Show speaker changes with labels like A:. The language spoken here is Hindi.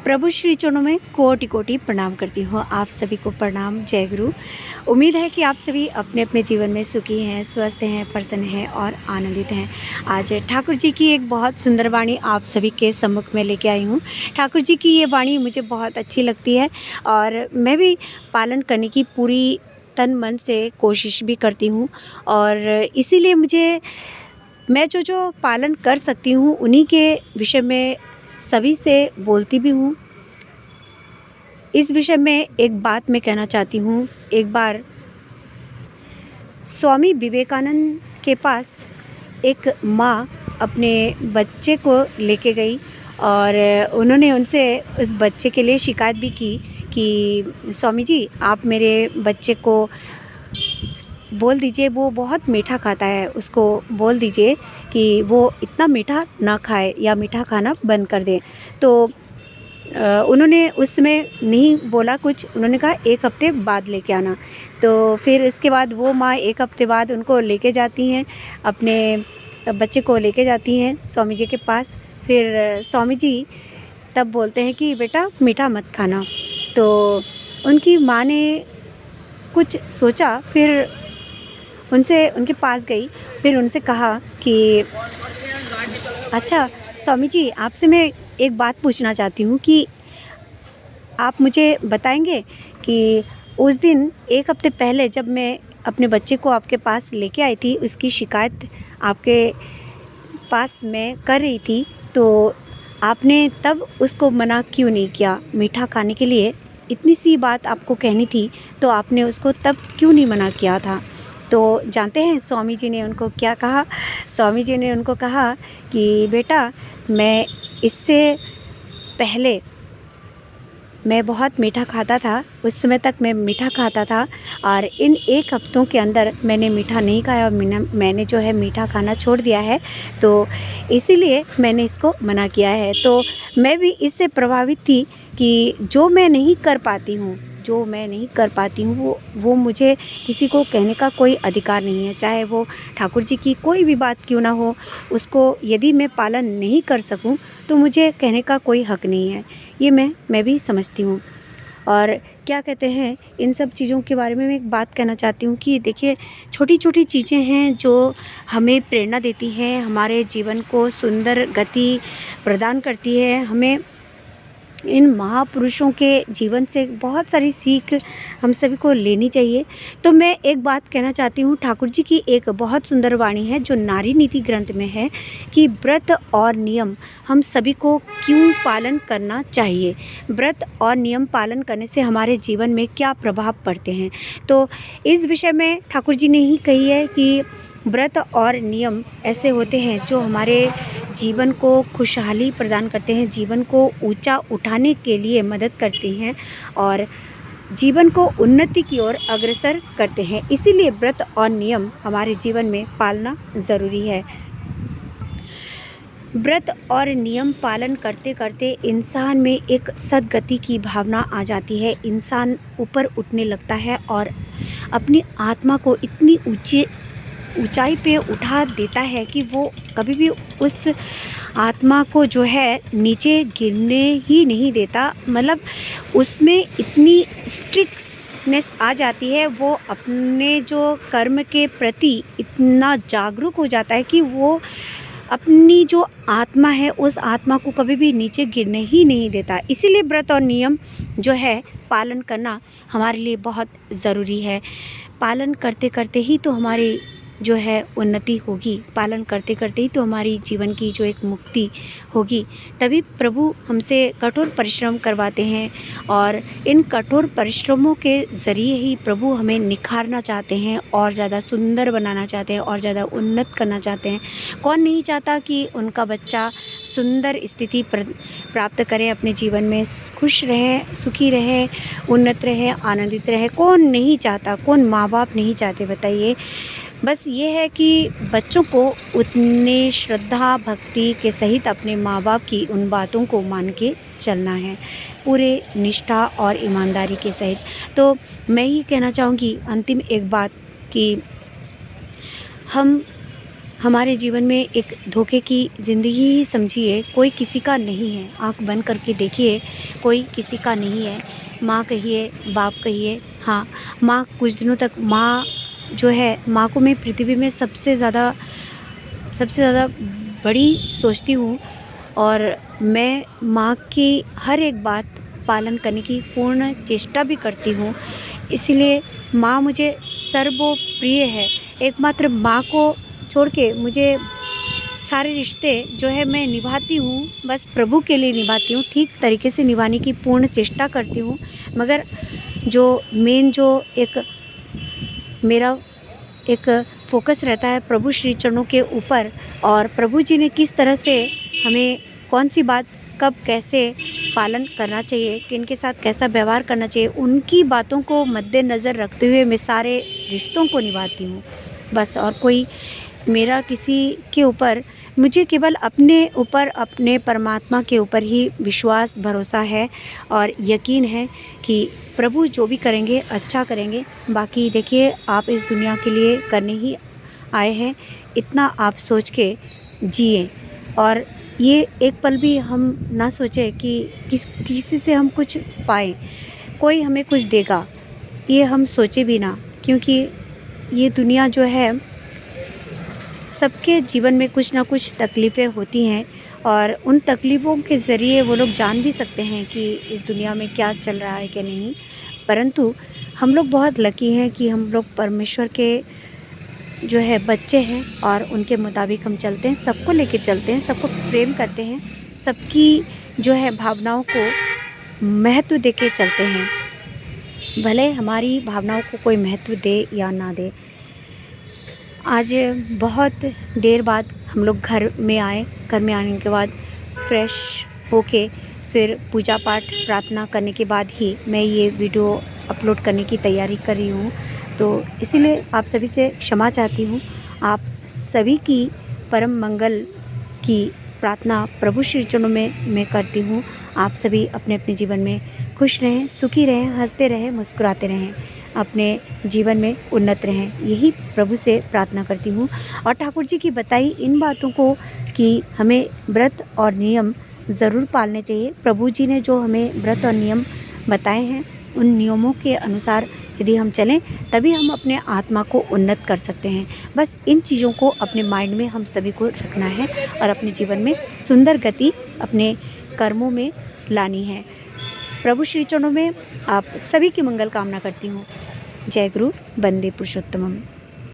A: प्रभु श्री चरणों में कोटि कोटि प्रणाम करती हूँ। आप सभी को प्रणाम, जय गुरु। उम्मीद है कि आप सभी अपने अपने जीवन में सुखी हैं, स्वस्थ हैं, प्रसन्न हैं और आनंदित हैं। आज ठाकुर जी की एक बहुत सुंदर वाणी आप सभी के सम्मुख में लेके आई हूँ। ठाकुर जी की ये वाणी मुझे बहुत अच्छी लगती है और मैं भी पालन करने की पूरी तन मन से कोशिश भी करती हूँ। और इसीलिए मैं जो पालन कर सकती हूँ उन्हीं के विषय में सभी से बोलती भी हूँ। इस विषय में एक बात मैं कहना चाहती हूँ। एक बार स्वामी विवेकानंद के पास एक माँ अपने बच्चे को लेके गई और उन्होंने उनसे उस बच्चे के लिए शिकायत भी की कि स्वामी जी, आप मेरे बच्चे को बोल दीजिए, वो बहुत मीठा खाता है, उसको बोल दीजिए कि वो इतना मीठा ना खाए या मीठा खाना बंद कर दें। तो उन्होंने उस समय नहीं बोला कुछ, उन्होंने कहा 1 हफ़्ते बाद लेके आना। तो फिर इसके बाद वो माँ 1 हफ़्ते बाद उनको लेके जाती हैं, अपने बच्चे को लेके जाती हैं स्वामी जी के पास। फिर स्वामी जी तब बोलते हैं कि बेटा मीठा मत खाना। तो उनकी माँ ने कुछ सोचा, फिर उनके पास गई, फिर उनसे कहा कि अच्छा स्वामी जी, आपसे मैं एक बात पूछना चाहती हूँ कि आप मुझे बताएंगे कि उस दिन 1 हफ़्ते पहले जब मैं अपने बच्चे को आपके पास लेके आई थी, उसकी शिकायत आपके पास मैं कर रही थी, तो आपने तब उसको मना क्यों नहीं किया मीठा खाने के लिए? इतनी सी बात आपको कहनी थी, तो आपने उसको तब क्यों नहीं मना किया था? तो जानते हैं स्वामी जी ने उनको क्या कहा? स्वामी जी ने उनको कहा कि बेटा, मैं इससे पहले मैं बहुत मीठा खाता था, उस समय तक मैं मीठा खाता था और इन 1 हफ्तों के अंदर मैंने मीठा नहीं खाया और मैंने जो है मीठा खाना छोड़ दिया है, तो इसीलिए मैंने इसको मना किया है। तो मैं भी इससे प्रभावित थी कि जो मैं नहीं कर पाती हूँ वो मुझे किसी को कहने का कोई अधिकार नहीं है। चाहे वो ठाकुर जी की कोई भी बात क्यों ना हो, उसको यदि मैं पालन नहीं कर सकूँ तो मुझे कहने का कोई हक़ नहीं है। ये मैं भी समझती हूँ। और क्या कहते हैं, इन सब चीज़ों के बारे में मैं एक बात कहना चाहती हूँ कि देखिए, छोटी छोटी चीज़ें हैं जो हमें प्रेरणा देती हैं, हमारे जीवन को सुंदर गति प्रदान करती है। हमें इन महापुरुषों के जीवन से बहुत सारी सीख हम सभी को लेनी चाहिए। तो मैं एक बात कहना चाहती हूँ, ठाकुर जी की एक बहुत सुंदर वाणी है जो नारी नीति ग्रंथ में है कि व्रत और नियम हम सभी को क्यों पालन करना चाहिए, व्रत और नियम पालन करने से हमारे जीवन में क्या प्रभाव पड़ते हैं। तो इस विषय में ठाकुर जी ने ही कही है कि व्रत और नियम ऐसे होते हैं जो हमारे जीवन को खुशहाली प्रदान करते हैं, जीवन को ऊंचा उठाने के लिए मदद करते हैं और जीवन को उन्नति की ओर अग्रसर करते हैं। इसीलिए व्रत और नियम हमारे जीवन में पालना ज़रूरी है। व्रत और नियम पालन करते करते इंसान में एक सद्गति की भावना आ जाती है। इंसान ऊपर उठने लगता है और अपनी आत्मा को इतनी ऊंचाई पे उठा देता है कि वो कभी भी उस आत्मा को जो है नीचे गिरने ही नहीं देता। मतलब उसमें इतनी स्ट्रिक्टनेस आ जाती है, वो अपने जो कर्म के प्रति इतना जागरूक हो जाता है कि वो अपनी जो आत्मा है उस आत्मा को कभी भी नीचे गिरने ही नहीं देता। इसीलिए व्रत और नियम जो है पालन करना हमारे लिए बहुत ज़रूरी है। पालन करते करते ही तो हमारी जो है उन्नति होगी, पालन करते करते ही तो हमारी जीवन की जो एक मुक्ति होगी। तभी प्रभु हमसे कठोर परिश्रम करवाते हैं और इन कठोर परिश्रमों के ज़रिए ही प्रभु हमें निखारना चाहते हैं और ज़्यादा सुंदर बनाना चाहते हैं और ज़्यादा उन्नत करना चाहते हैं। कौन नहीं चाहता कि उनका बच्चा सुंदर स्थिति प्राप्त करे, अपने जीवन में खुश रहे, सुखी रहे, उन्नत रहे, आनंदित रहे? कौन नहीं चाहता, कौन माँ बाप नहीं चाहते बताइए। बस ये है कि बच्चों को उतने श्रद्धा भक्ति के सहित अपने माँ बाप की उन बातों को मान के चलना है, पूरे निष्ठा और ईमानदारी के सहित। तो मैं ये कहना चाहूँगी अंतिम एक बात कि हम हमारे जीवन में एक धोखे की ज़िंदगी ही समझिए, कोई किसी का नहीं है। आँख बंद करके देखिए, कोई किसी का नहीं है। माँ कहिए, बाप कहिए, हाँ, माँ कुछ दिनों तक, माँ जो है, माँ को मैं पृथ्वी में सबसे ज़्यादा बड़ी सोचती हूँ और मैं माँ की हर एक बात पालन करने की पूर्ण चेष्टा भी करती हूँ। इसलिए माँ मुझे सर्वप्रिय है। एकमात्र माँ को छोड़ के मुझे सारे रिश्ते जो है मैं निभाती हूँ, बस प्रभु के लिए निभाती हूँ, ठीक तरीके से निभाने की पूर्ण चेष्टा करती हूँ। मगर जो एक मेरा एक फ़ोकस रहता है प्रभु श्री चरणों के ऊपर, और प्रभु जी ने किस तरह से हमें कौन सी बात कब कैसे पालन करना चाहिए, किनके साथ कैसा व्यवहार करना चाहिए, उनकी बातों को मद्देनज़र रखते हुए मैं सारे रिश्तों को निभाती हूँ बस। और कोई मेरा किसी के ऊपर, मुझे केवल अपने ऊपर, अपने परमात्मा के ऊपर ही विश्वास, भरोसा है और यकीन है कि प्रभु जो भी करेंगे अच्छा करेंगे। बाकी देखिए, आप इस दुनिया के लिए करने ही आए हैं, इतना आप सोच के जिए और ये एक पल भी हम ना सोचें कि किसी से हम कुछ पाएँ, कोई हमें कुछ देगा, ये हम सोचे भी ना। क्योंकि ये दुनिया जो है, सबके जीवन में कुछ ना कुछ तकलीफ़ें होती हैं और उन तकलीफ़ों के ज़रिए वो लोग जान भी सकते हैं कि इस दुनिया में क्या चल रहा है क्या नहीं। परंतु हम लोग बहुत लकी हैं कि हम लोग परमेश्वर के जो है बच्चे हैं और उनके मुताबिक हम चलते हैं, सबको लेके चलते हैं, सबको प्रेम करते हैं, सबकी जो है भावनाओं को महत्व देके चलते हैं, भले हमारी भावनाओं को कोई महत्व दे या ना दे। आज बहुत देर बाद हम लोग घर में आए। घर में आने के बाद फ्रेश होके फिर पूजा पाठ प्रार्थना करने के बाद ही मैं ये वीडियो अपलोड करने की तैयारी कर रही हूँ। तो इसीलिए आप सभी से क्षमा चाहती हूँ। आप सभी की परम मंगल की प्रार्थना प्रभु श्री चरणों में मैं करती हूँ। आप सभी अपने अपने जीवन में खुश रहें, सुखी रहें, हंसते रहें, मुस्कुराते रहें, अपने जीवन में उन्नत रहें, यही प्रभु से प्रार्थना करती हूँ। और ठाकुर जी की बताई इन बातों को कि हमें व्रत और नियम ज़रूर पालने चाहिए। प्रभु जी ने जो हमें व्रत और नियम बताए हैं, उन नियमों के अनुसार यदि हम चलें, तभी हम अपने आत्मा को उन्नत कर सकते हैं। बस इन चीज़ों को अपने माइंड में हम सभी को रखना है और अपने जीवन में सुंदर गति अपने कर्मों में लानी है। प्रभु श्री चरणों में आप सभी की मंगल कामना करती हूँ। जय गुरु, वंदे पुरुषोत्तमम।